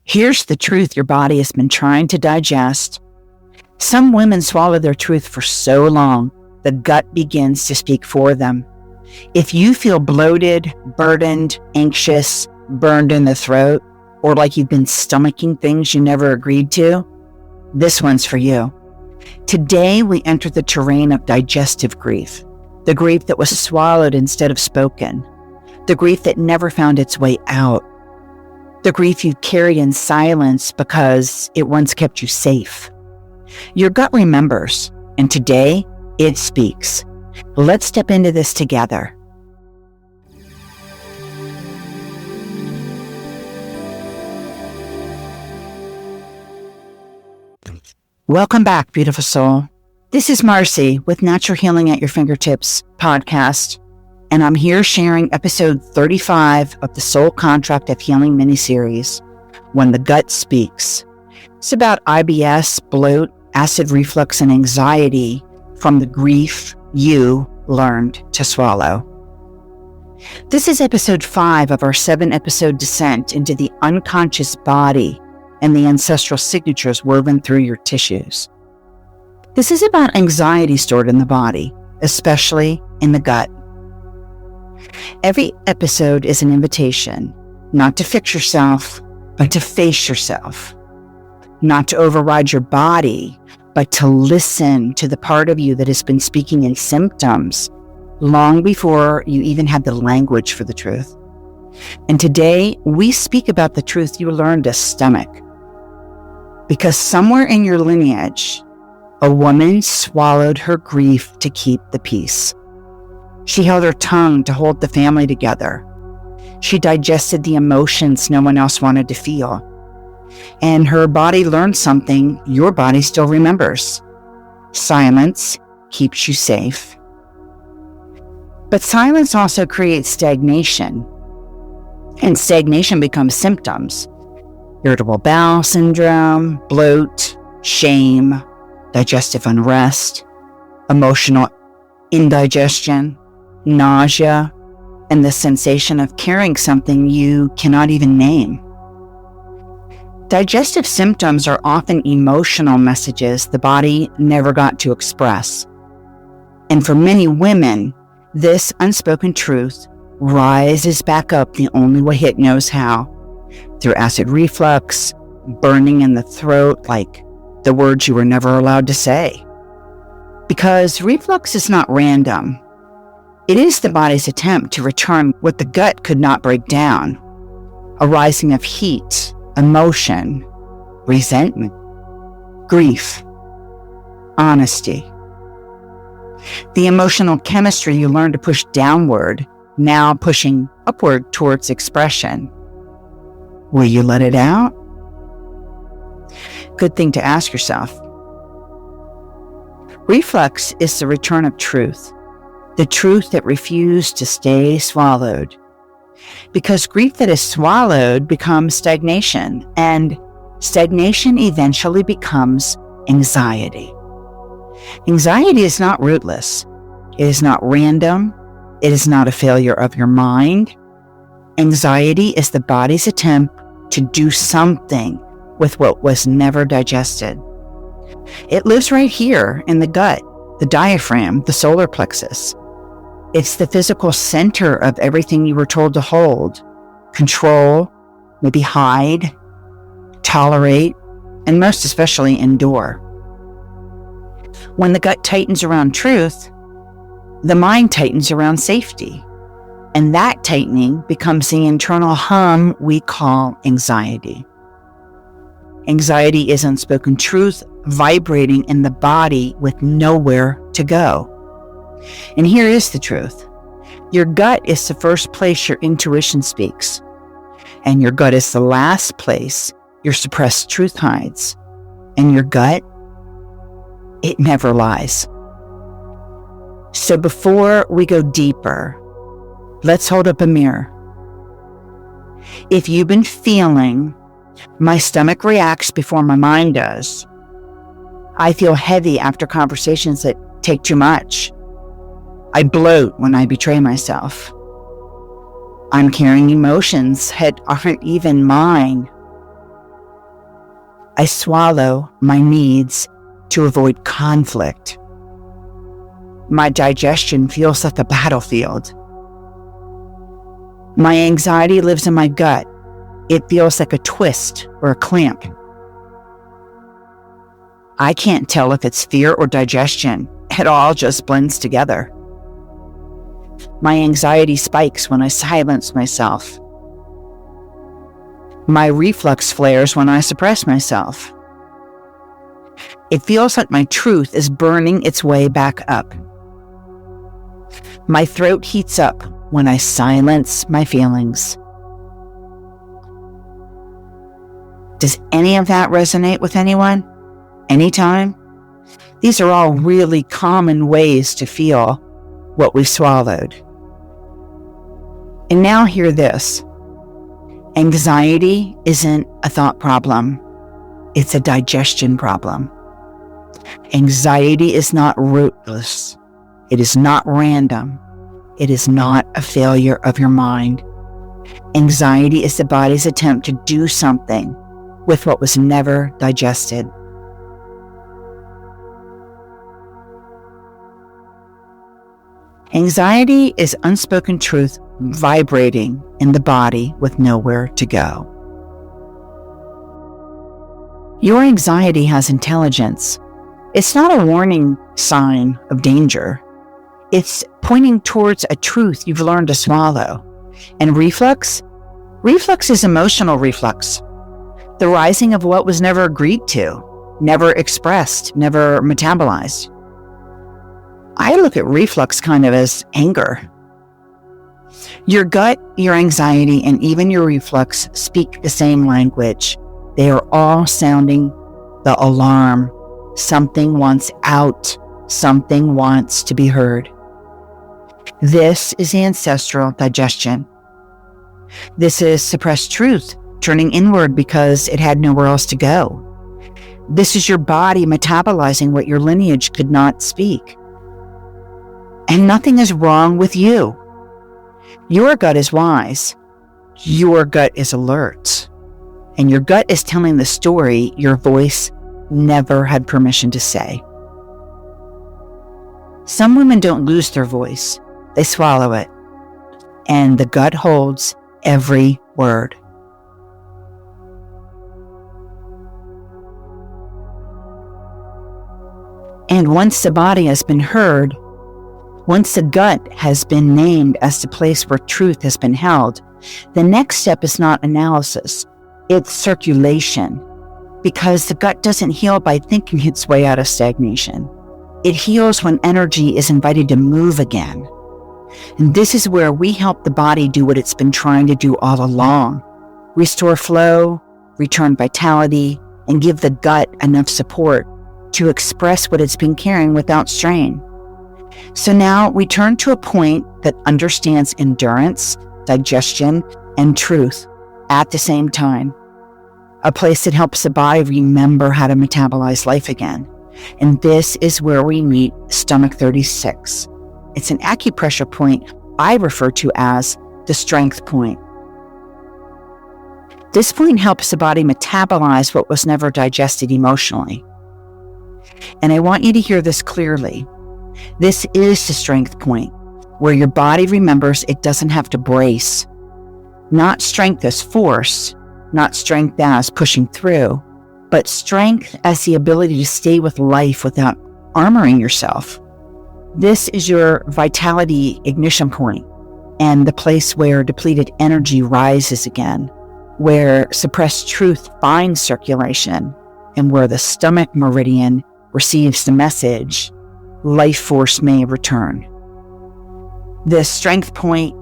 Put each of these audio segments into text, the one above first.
Here's the truth your body has been trying to digest. Some women swallow their truth for so long, the gut begins to speak for them. If you feel bloated, burdened, anxious, burned in the throat, or like you've been stomaching things you never agreed to, this one's for you. Today, we enter the terrain of digestive grief, the grief that was swallowed instead of spoken, the grief that never found its way out, the grief you carried in silence because it once kept you safe. Your gut remembers, and today, it speaks. Let's step into this together. Welcome back, beautiful soul. This is Marci with Natural Healing at Your Fingertips podcast, and I'm here sharing episode 35 of the Soul Contract of Healing Miniseries, When the Gut Speaks. It's about IBS, bloat, acid reflux, and anxiety from the grief you learned to swallow. This is episode 5 of our 7-episode descent into the unconscious body and the ancestral signatures woven through your tissues. This is about anxiety stored in the body, especially in the gut. Every episode is an invitation, not to fix yourself, but to face yourself. Not to override your body, but to listen to the part of you that has been speaking in symptoms long before you even had the language for the truth. And today, we speak about the truth you learned to stomach. Because somewhere in your lineage, a woman swallowed her grief to keep the peace. She held her tongue to hold the family together. She digested the emotions no one else wanted to feel. And her body learned something your body still remembers. Silence keeps you safe. But silence also creates stagnation. And stagnation becomes symptoms. Irritable bowel syndrome, bloat, shame, digestive unrest, emotional indigestion, nausea, and the sensation of carrying something you cannot even name. Digestive symptoms are often emotional messages the body never got to express. And for many women, this unspoken truth rises back up the only way it knows how. Through acid reflux, burning in the throat, like the words you were never allowed to say. Because reflux is not random. It is the body's attempt to return what the gut could not break down. A rising of heat, emotion, resentment, grief, honesty. The emotional chemistry you learn to push downward, now pushing upward towards expression. Will you let it out? Good thing to ask yourself. Reflux is the return of truth, the truth that refused to stay swallowed. Because grief that is swallowed becomes stagnation, and stagnation eventually becomes anxiety. Anxiety is not rootless. It is not random. It is not a failure of your mind. Anxiety is the body's attempt to do something with what was never digested. It lives right here in the gut, the diaphragm, the solar plexus. It's the physical center of everything you were told to hold, control, maybe hide, tolerate, and most especially endure. When the gut tightens around truth, the mind tightens around safety. And that tightening becomes the internal hum we call anxiety. Anxiety is unspoken truth vibrating in the body with nowhere to go. And here is the truth. Your gut is the first place your intuition speaks. And your gut is the last place your suppressed truth hides. And your gut, it never lies. So before we go deeper, let's hold up a mirror. If you've been feeling, my stomach reacts before my mind does. I feel heavy after conversations that take too much. I bloat when I betray myself. I'm carrying emotions that aren't even mine. I swallow my needs to avoid conflict. My digestion feels like a battlefield. My anxiety lives in my gut. It feels like a twist or a clamp. I can't tell if it's fear or digestion. It all just blends together. My anxiety spikes when I silence myself. My reflux flares when I suppress myself. It feels like my truth is burning its way back up. My throat heats up when I silence my feelings. Does any of that resonate with anyone? Anytime? These are all really common ways to feel what we've swallowed. And now hear this. Anxiety isn't a thought problem. It's a digestion problem. Anxiety is not rootless. It is not random. It is not a failure of your mind. Anxiety is the body's attempt to do something with what was never digested. Anxiety is unspoken truth vibrating in the body with nowhere to go. Your anxiety has intelligence. It's not a warning sign of danger. It's pointing towards a truth you've learned to swallow. And reflux? Reflux is emotional reflux. The rising of what was never agreed to, never expressed, never metabolized. I look at reflux kind of as anger. Your gut, your anxiety, and even your reflux speak the same language. They are all sounding the alarm. Something wants out. Something wants to be heard. This is ancestral digestion. This is suppressed truth, turning inward because it had nowhere else to go. This is your body metabolizing what your lineage could not speak. And nothing is wrong with you. Your gut is wise. Your gut is alert. And your gut is telling the story your voice never had permission to say. Some women don't lose their voice. They swallow it. And the gut holds every word. And once the body has been heard, once the gut has been named as the place where truth has been held, the next step is not analysis, it's circulation. Because the gut doesn't heal by thinking its way out of stagnation. It heals when energy is invited to move again. And this is where we help the body do what it's been trying to do all along. Restore flow, return vitality, and give the gut enough support to express what it's been carrying without strain. So now we turn to a point that understands endurance, digestion, and truth at the same time. A place that helps the body remember how to metabolize life again. And this is where we meet stomach 36. It's an acupressure point I refer to as the strength point. This point helps the body metabolize what was never digested emotionally. And I want you to hear this clearly. This is the strength point, where your body remembers it doesn't have to brace. Not strength as force, not strength as pushing through, but strength as the ability to stay with life without armoring yourself. This is your vitality ignition point, and the place where depleted energy rises again, where suppressed truth finds circulation, and where the stomach meridian receives the message, life force may return. This strength point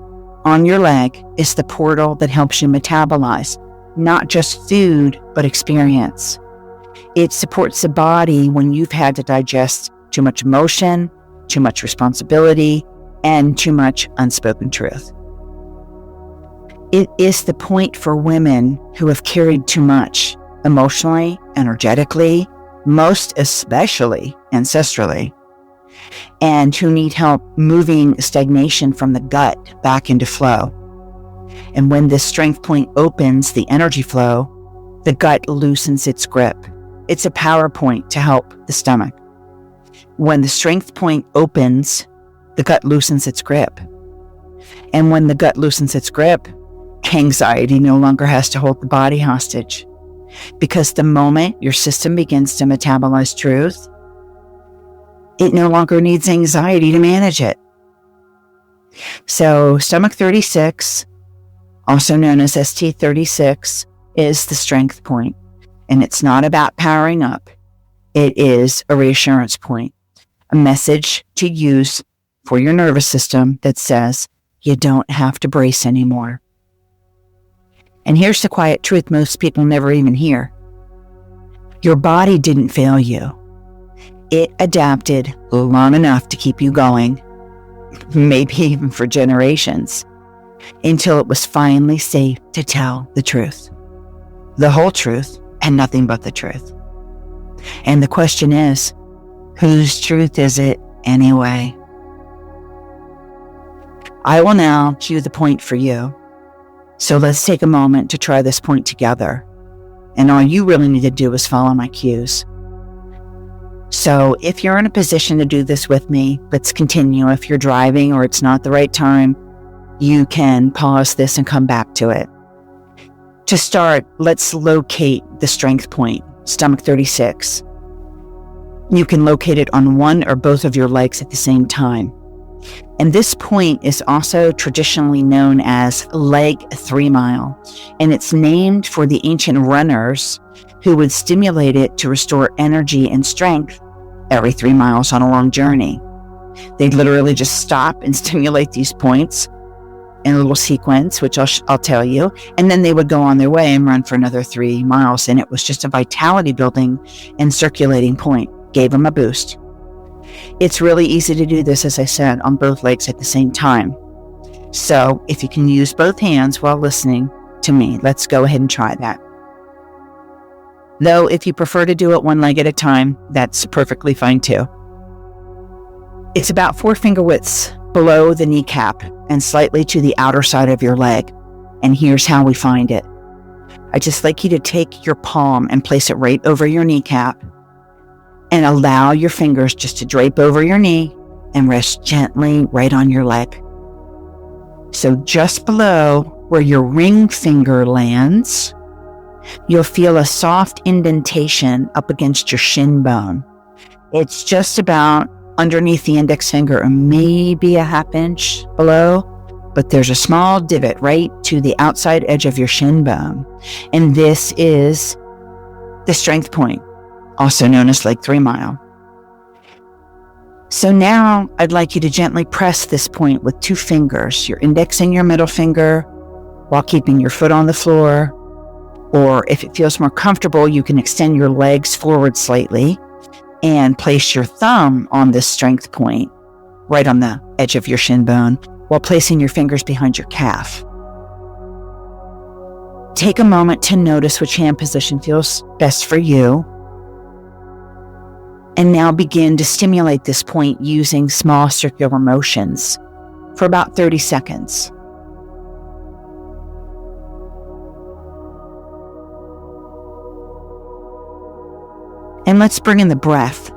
on your leg is the portal that helps you metabolize not just food, but experience. It supports the body when you've had to digest too much emotion, too much responsibility, and too much unspoken truth. It is the point for women who have carried too much emotionally, energetically, most especially ancestrally, and who need help moving stagnation from the gut back into flow. And when this strength point opens the energy flow, the gut loosens its grip. It's a power point to help the stomach. When the strength point opens, the gut loosens its grip. And when the gut loosens its grip, anxiety no longer has to hold the body hostage. Because the moment your system begins to metabolize truth, it no longer needs anxiety to manage it. So stomach 36, also known as ST36, is the strength point. And it's not about powering up. It is a reassurance point, a message to use for your nervous system that says you don't have to brace anymore. And here's the quiet truth most people never even hear. Your body didn't fail you. It adapted long enough to keep you going, maybe even for generations, until it was finally safe to tell the truth. The whole truth and nothing but the truth. And the question is, whose truth is it anyway? I will now cue the point for you. So let's take a moment to try this point together. And all you really need to do is follow my cues. So if you're in a position to do this with me, let's continue. If you're driving or it's not the right time, you can pause this and come back to it. To start, let's locate the strength point, stomach 36. You can locate it on one or both of your legs at the same time. And this point is also traditionally known as leg 3 mile, and it's named for the ancient runners who would stimulate it to restore energy and strength every 3 miles on a long journey. They'd literally just stop and stimulate these points in a little sequence, which I'll tell you, and then they would go on their way and run for another 3 miles, and it was just a vitality building and circulating point. Gave them a boost. It's really easy to do this, as I said, on both legs at the same time. So if you can use both hands while listening to me, let's go ahead and try that. Though if you prefer to do it one leg at a time, that's perfectly fine too. It's about 4 finger widths below the kneecap and slightly to the outer side of your leg. And here's how we find it. I'd just like you to take your palm and place it right over your kneecap and allow your fingers just to drape over your knee and rest gently right on your leg. So just below where your ring finger lands, you'll feel a soft indentation up against your shin bone. It's just about underneath the index finger, or maybe a half inch below, but there's a small divot right to the outside edge of your shin bone. And this is the strength point, also known as leg 3 mile. So now I'd like you to gently press this point with 2 fingers, your index and your middle finger, while keeping your foot on the floor. Or if it feels more comfortable, you can extend your legs forward slightly and place your thumb on this strength point, right on the edge of your shin bone, while placing your fingers behind your calf. Take a moment to notice which hand position feels best for you. And now begin to stimulate this point using small circular motions for about 30 seconds. And let's bring in the breath.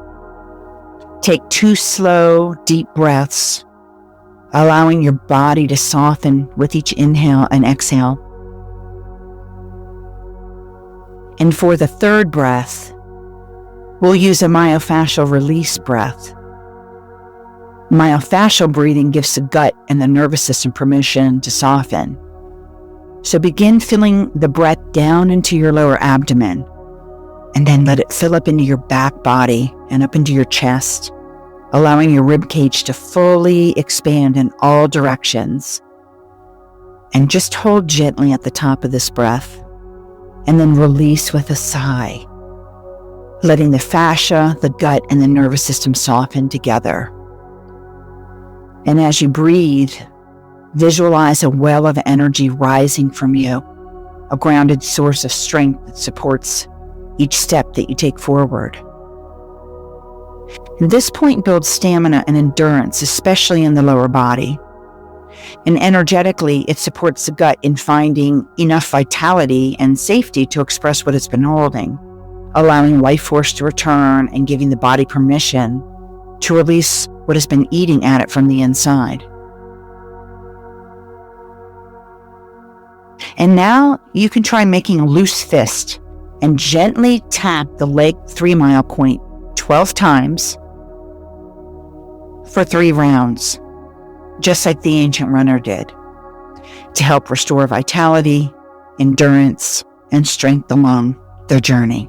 Take 2 slow, deep breaths, allowing your body to soften with each inhale and exhale. And for the 3rd breath, we'll use a myofascial release breath. Myofascial breathing gives the gut and the nervous system permission to soften. So begin filling the breath down into your lower abdomen, and then let it fill up into your back body and up into your chest, allowing your rib cage to fully expand in all directions. And just hold gently at the top of this breath, and then release with a sigh, letting the fascia, the gut, and the nervous system soften together. And as you breathe, visualize a well of energy rising from you, a grounded source of strength that supports each step that you take forward. And this point builds stamina and endurance, especially in the lower body. And energetically, it supports the gut in finding enough vitality and safety to express what it's been holding, allowing life force to return and giving the body permission to release what has been eating at it from the inside. And now you can try making a loose fist and gently tap the leg 3 mile point 12 times for 3 rounds, just like the ancient runner did, to help restore vitality, endurance, and strength along their journey.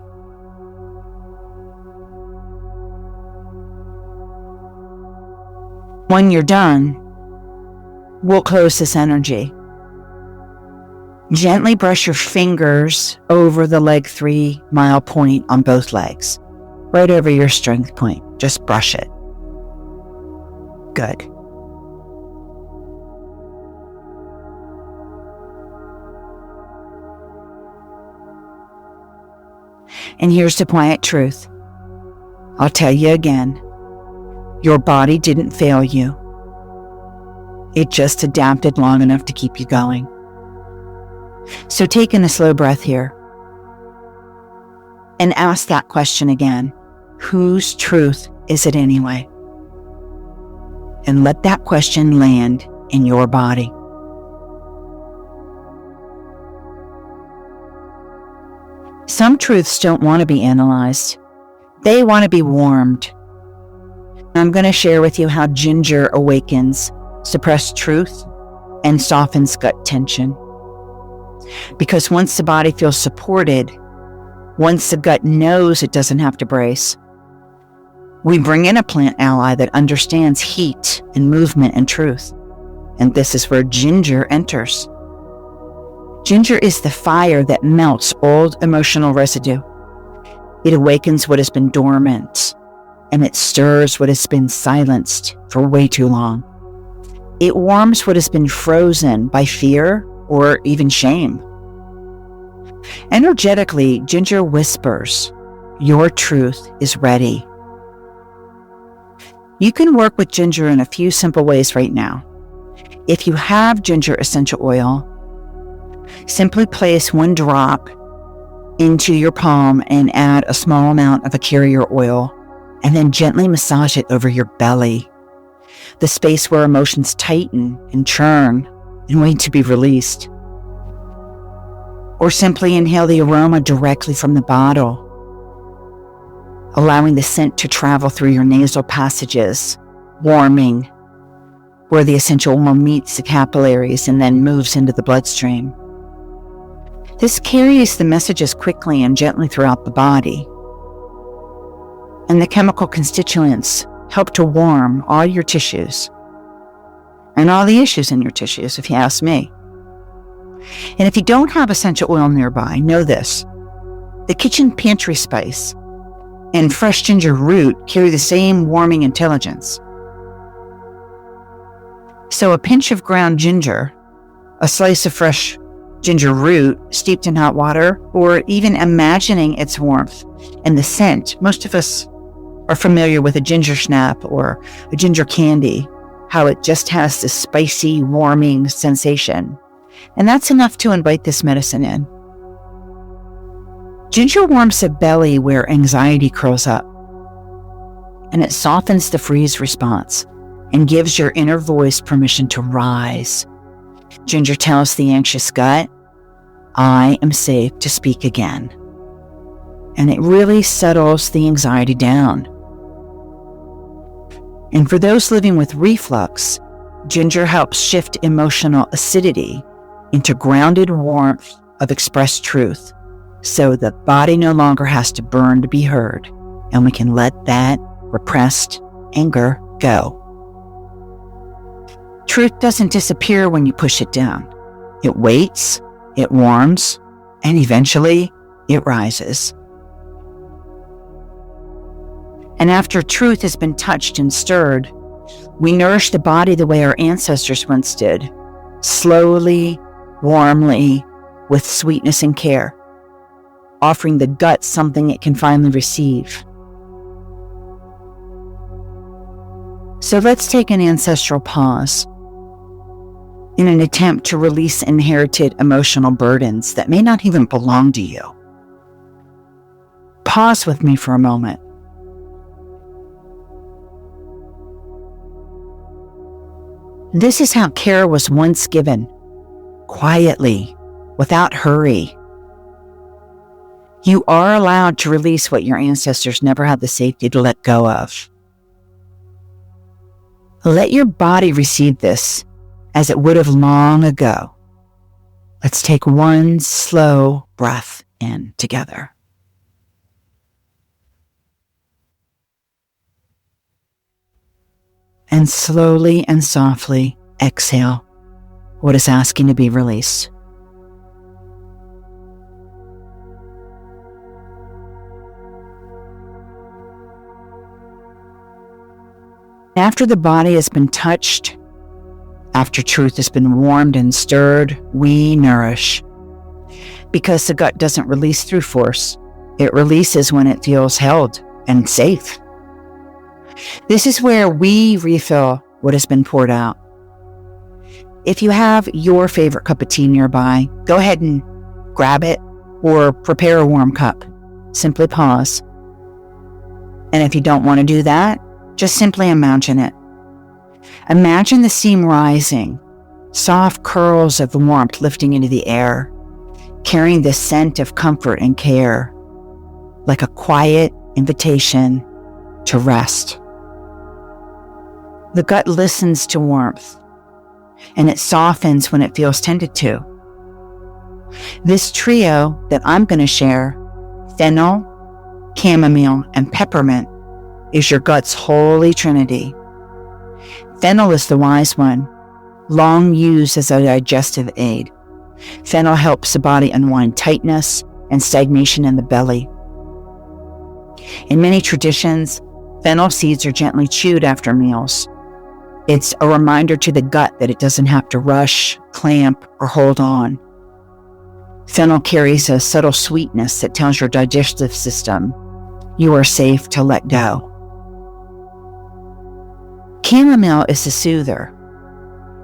When you're done, we'll close this energy. Gently brush your fingers over the leg 3 mile point on both legs, right over your strength point. Just brush it. Good. And here's the quiet truth. I'll tell you again. Your body didn't fail you. It just adapted long enough to keep you going. So take in a slow breath here and ask that question again. Whose truth is it anyway? And let that question land in your body. Some truths don't want to be analyzed. They want to be warmed. I'm going to share with you how ginger awakens suppressed truth and softens gut tension. Because once the body feels supported, once the gut knows it doesn't have to brace, we bring in a plant ally that understands heat and movement and truth. And this is where ginger enters. Ginger is the fire that melts old emotional residue. It awakens what has been dormant, and it stirs what has been silenced for way too long. It warms what has been frozen by fear or even shame. Energetically, ginger whispers, your truth is ready. You can work with ginger in a few simple ways right now. If you have ginger essential oil, simply place 1 drop into your palm and add a small amount of a carrier oil, and then gently massage it over your belly, the space where emotions tighten and churn and wait to be released. Or simply inhale the aroma directly from the bottle, allowing the scent to travel through your nasal passages, warming where the essential oil meets the capillaries and then moves into the bloodstream. This carries the messages quickly and gently throughout the body. And the chemical constituents help to warm all your tissues and all the issues in your tissues, if you ask me. And if you don't have essential oil nearby, know this. The kitchen pantry spice and fresh ginger root carry the same warming intelligence. So a pinch of ground ginger, a slice of fresh ginger root steeped in hot water, or even imagining its warmth and the scent. Most of us are familiar with a ginger snap or a ginger candy, how it just has this spicy, warming sensation. And that's enough to invite this medicine in. Ginger warms the belly where anxiety curls up, and it softens the freeze response and gives your inner voice permission to rise. Ginger tells the anxious gut, I am safe to speak again. And it really settles the anxiety down. And for those living with reflux, ginger helps shift emotional acidity into grounded warmth of expressed truth, so the body no longer has to burn to be heard, and we can let that repressed anger go. Truth doesn't disappear when you push it down. It waits, it warms, and eventually it rises. And after truth has been touched and stirred, we nourish the body the way our ancestors once did, slowly, warmly, with sweetness and care, offering the gut something it can finally receive. So let's take an ancestral pause. in an attempt to release inherited emotional burdens that may not even belong to you. Pause with me for a moment. This is how care was once given, quietly, without hurry. You are allowed to release what your ancestors never had the safety to let go of. Let your body receive this as it would have long ago. Let's take one slow breath in together. And slowly and softly exhale what is asking to be released. After the body has been touched, after truth has been warmed and stirred, we nourish. Because the gut doesn't release through force, it releases when it feels held and safe. This is where we refill what has been poured out. If you have your favorite cup of tea nearby, go ahead and grab it or prepare a warm cup. Simply pause. And if you don't want to do that, just simply imagine it. Imagine the steam rising, soft curls of warmth lifting into the air, carrying the scent of comfort and care, like a quiet invitation to rest. The gut listens to warmth, and it softens when it feels tended to. This trio that I'm going to share, fennel, chamomile, and peppermint, is your gut's holy trinity. Fennel is the wise one, long used as a digestive aid. Fennel helps the body unwind tightness and stagnation in the belly. In many traditions, fennel seeds are gently chewed after meals. It's a reminder to the gut that it doesn't have to rush, clamp, or hold on. Fennel carries a subtle sweetness that tells your digestive system you are safe to let go. Chamomile is a soother.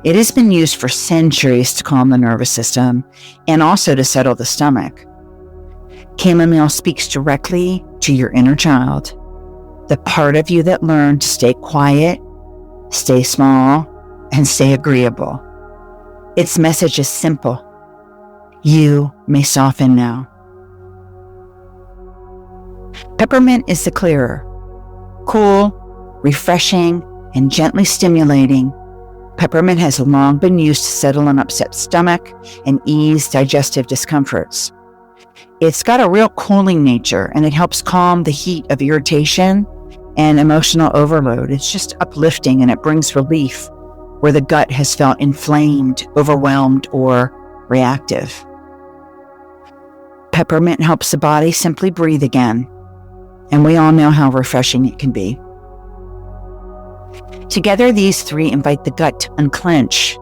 It has been used for centuries to calm the nervous system and also to settle the stomach. Chamomile speaks directly to your inner child, the part of you that learned to stay quiet, stay small, and stay agreeable. Its message is simple. You may soften now. Peppermint is the clearer, cool, refreshing, and gently stimulating. Peppermint has long been used to settle an upset stomach and ease digestive discomforts. It's got a real cooling nature, and it helps calm the heat of irritation and emotional overload. It's just uplifting, and it brings relief where the gut has felt inflamed, overwhelmed, or reactive. Peppermint helps the body simply breathe again, and we all know how refreshing it can be. Together, these three invite the gut to unclench,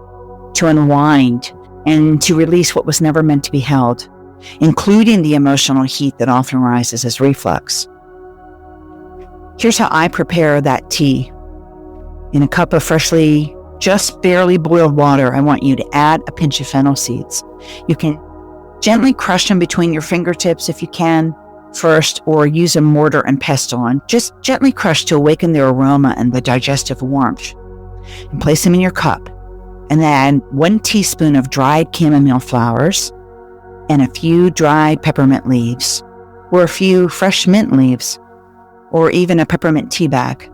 to unwind, and to release what was never meant to be held, including the emotional heat that often rises as reflux. Here's how I prepare that tea. In a cup of freshly, just barely boiled water, I want you to add a pinch of fennel seeds. You can gently crush them between your fingertips if you can first, or use a mortar and pestle and just gently crush to awaken their aroma and the digestive warmth. And place them in your cup. And then 1 teaspoon of dried chamomile flowers and a few dried peppermint leaves, or a few fresh mint leaves, or even a peppermint tea bag.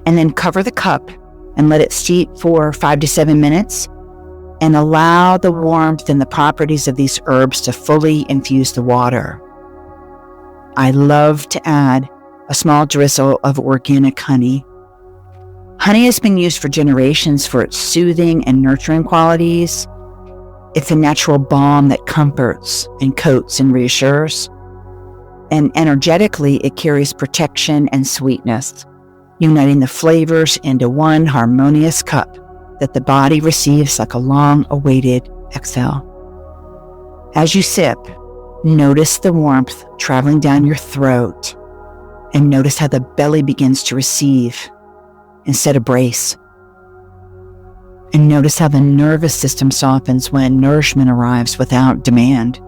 And then cover the cup and let it steep for 5 to 7 minutes, and allow the warmth and the properties of these herbs to fully infuse the water. I love to add a small drizzle of organic honey. Honey has been used for generations for its soothing and nurturing qualities. It's a natural balm that comforts and coats and reassures. And energetically, it carries protection and sweetness, uniting the flavors into one harmonious cup that the body receives like a long-awaited exhale. As you sip, notice the warmth traveling down your throat, and notice how the belly begins to receive instead of brace. And notice how the nervous system softens when nourishment arrives without demand.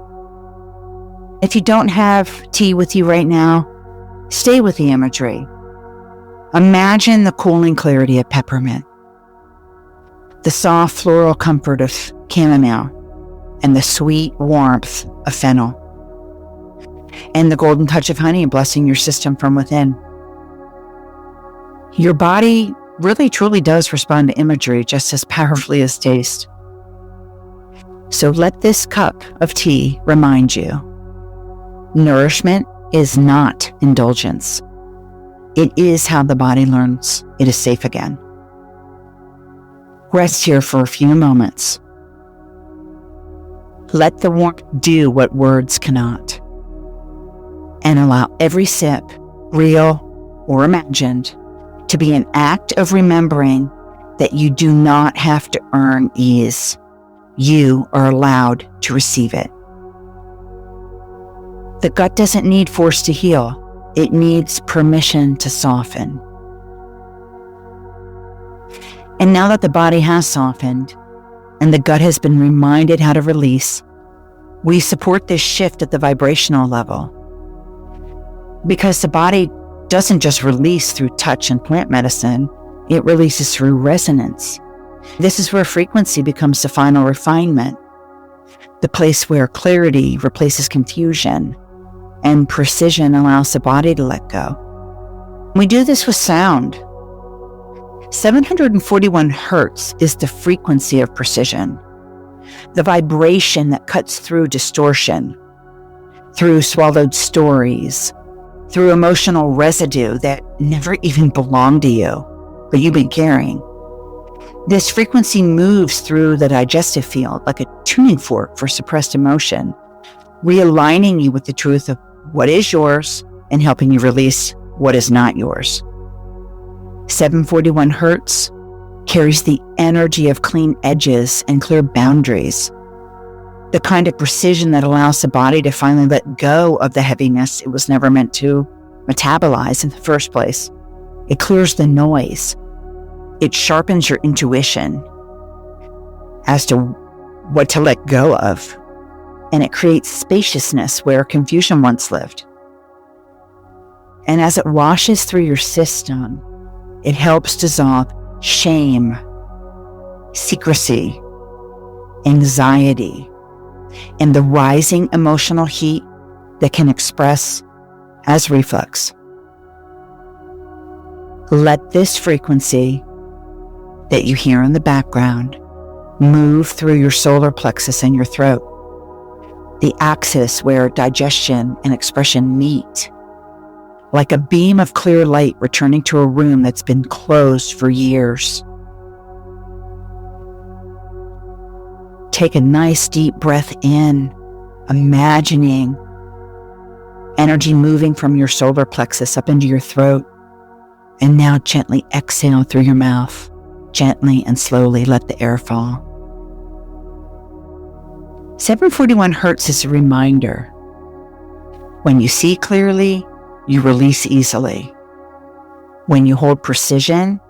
If you don't have tea with you right now, stay with the imagery. Imagine the cooling clarity of peppermint, the soft floral comfort of chamomile, and the sweet warmth of fennel, and the golden touch of honey blessing your system from within. Your body really truly does respond to imagery just as powerfully as taste. So let this cup of tea remind you, nourishment is not indulgence. It is how the body learns it is safe again. Rest here for a few moments. Let the warmth do what words cannot. And allow every sip, real or imagined, to be an act of remembering that you do not have to earn ease. You are allowed to receive it. The gut doesn't need force to heal. It needs permission to soften. And now that the body has softened and the gut has been reminded how to release, we support this shift at the vibrational level. Because the body doesn't just release through touch and plant medicine, it releases through resonance. This is where frequency becomes the final refinement, the place where clarity replaces confusion and precision allows the body to let go. We do this with sound. 741 hertz is the frequency of precision, the vibration that cuts through distortion, through swallowed stories, through emotional residue that never even belonged to you, but you've been carrying. This frequency moves through the digestive field like a tuning fork for suppressed emotion, realigning you with the truth of what is yours and helping you release what is not yours. 741 hertz carries the energy of clean edges and clear boundaries, the kind of precision that allows the body to finally let go of the heaviness it was never meant to metabolize in the first place. It clears the noise. It sharpens your intuition as to what to let go of. And it creates spaciousness where confusion once lived. And as it washes through your system, it helps dissolve shame, secrecy, anxiety, and the rising emotional heat that can express as reflux. Let this frequency that you hear in the background move through your solar plexus and your throat, the axis where digestion and expression meet, like a beam of clear light returning to a room that's been closed for years. Take a nice deep breath in, imagining energy moving from your solar plexus up into your throat. And now gently exhale through your mouth. Gently and slowly let the air fall. 741 hertz is a reminder. When you see clearly, you release easily. When you hold precision,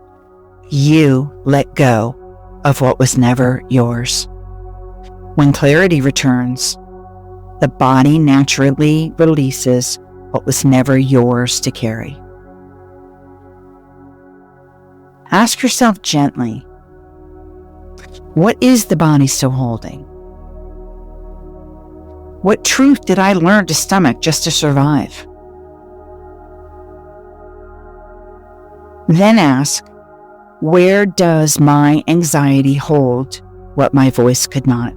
you let go of what was never yours. When clarity returns, the body naturally releases what was never yours to carry. Ask yourself gently, what is the body still holding? What truth did I learn to stomach just to survive? Then ask, where does my anxiety hold what my voice could not?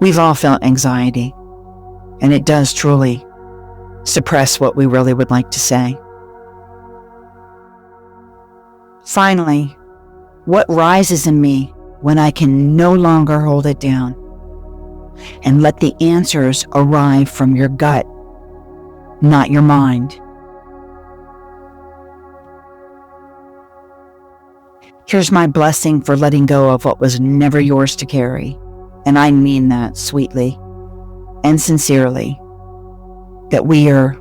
We've all felt anxiety, and it does truly suppress what we really would like to say. Finally, what rises in me when I can no longer hold it down? And let the answers arrive from your gut, not your mind. Here's my blessing for letting go of what was never yours to carry. And I mean that sweetly and sincerely, that we are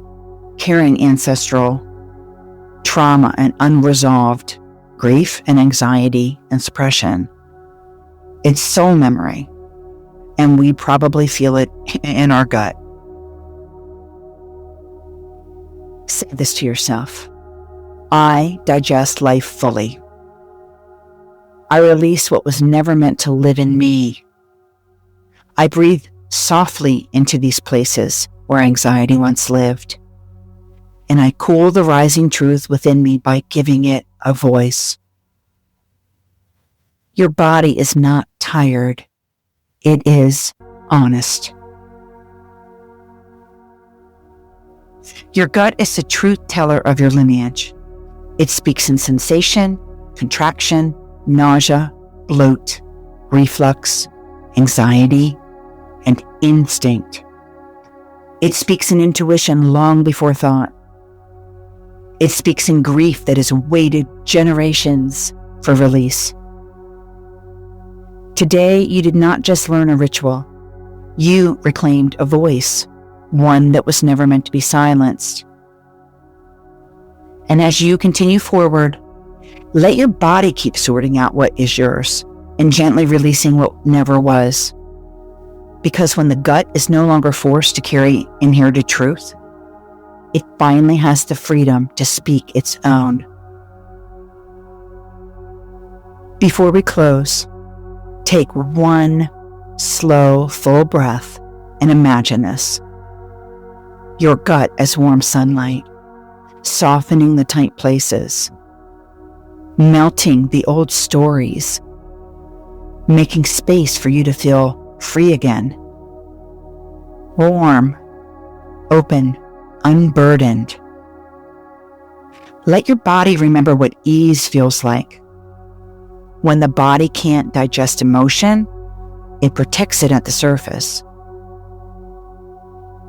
carrying ancestral trauma and unresolved grief and anxiety and suppression. It's soul memory, and we probably feel it in our gut. Say this to yourself. I digest life fully. I release what was never meant to live in me. I breathe softly into these places where anxiety once lived. And I cool the rising truth within me by giving it a voice. Your body is not tired. It is honest. Your gut is the truth teller of your lineage. It speaks in sensation, contraction, nausea, bloat, reflux, anxiety, and instinct. It speaks in intuition long before thought. It speaks in grief that has waited generations for release. Today, you did not just learn a ritual. You reclaimed a voice, one that was never meant to be silenced. And as you continue forward, let your body keep sorting out what is yours and gently releasing what never was. Because when the gut is no longer forced to carry inherited truth, it finally has the freedom to speak its own. Before we close, take one slow, full breath and imagine this. Your gut as warm sunlight, softening the tight places, melting the old stories, making space for you to feel free again. Warm, open, unburdened. Let your body remember what ease feels like. When the body can't digest emotion, it protects it at the surface.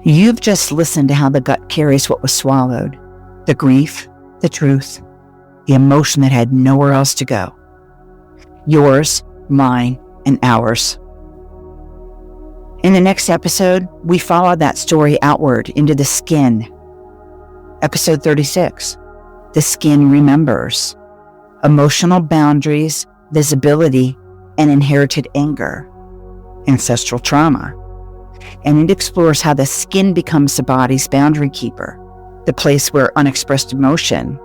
You've just listened to how the gut carries what was swallowed, the grief, the truth, the emotion that had nowhere else to go. Yours, mine, and ours. In the next episode, we follow that story outward into the skin. Episode 36, The Skin Remembers. Emotional boundaries, visibility, and inherited anger. Ancestral trauma. And it explores how the skin becomes the body's boundary keeper, the place where unexpressed emotion,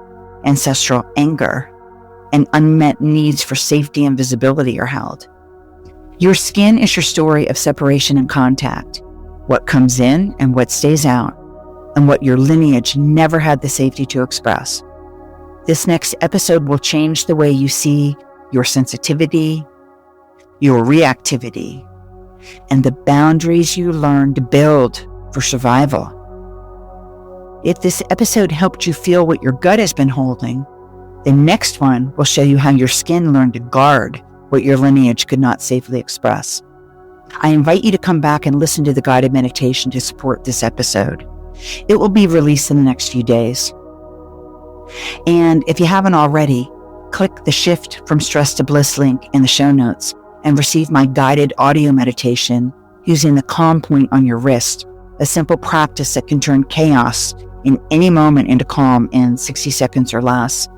ancestral anger, and unmet needs for safety and visibility are held. Your skin is your story of separation and contact, what comes in and what stays out, and what your lineage never had the safety to express. This next episode will change the way you see your sensitivity, your reactivity, and the boundaries you learn to build for survival. If this episode helped you feel what your gut has been holding, the next one will show you how your skin learned to guard what your lineage could not safely express. I invite you to come back and listen to the guided meditation to support this episode. It will be released in the next few days. And if you haven't already, click the Shift from Stress to Bliss link in the show notes and receive my guided audio meditation using the calm point on your wrist, a simple practice that can turn chaos in any moment into calm in 60 seconds or less.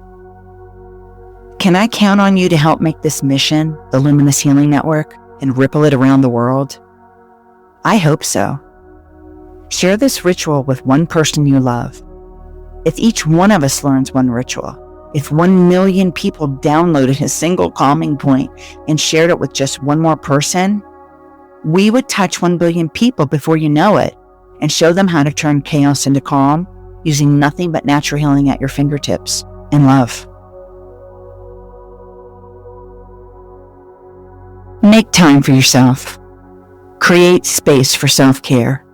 Can I count on you to help make this mission, the Luminous Healing Network, and ripple it around the world? I hope so. Share this ritual with one person you love. If each one of us learns one ritual, if 1 million people downloaded a single calming point and shared it with just one more person, we would touch 1 billion people before you know it and show them how to turn chaos into calm using nothing but natural healing at your fingertips and love. Make time for yourself. Create space for self-care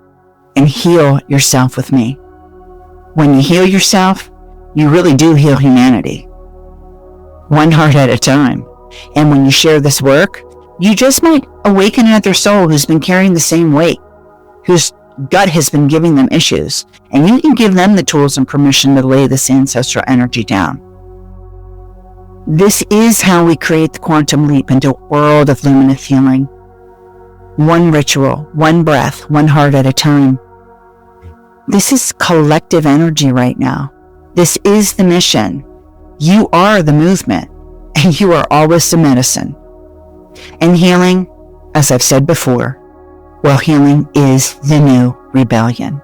and heal yourself with me. When you heal yourself, you really do heal humanity. One heart at a time. And when you share this work, you just might awaken another soul who's been carrying the same weight, whose gut has been giving them issues, and you can give them the tools and permission to lay this ancestral energy down. This is how we create the quantum leap into a world of luminous healing. One ritual, one breath, one heart at a time. This is collective energy right now. This is the mission. You are the movement. and you are always the medicine. And healing, as I've said before, well, healing is the new rebellion.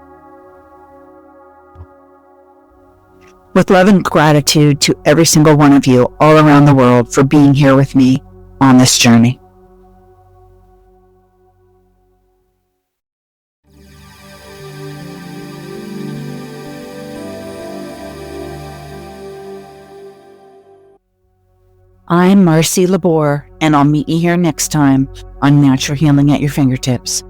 With love and gratitude to every single one of you all around the world for being here with me on this journey. I'm Marci Lubore, and I'll meet you here next time on Natural Healing at Your Fingertips.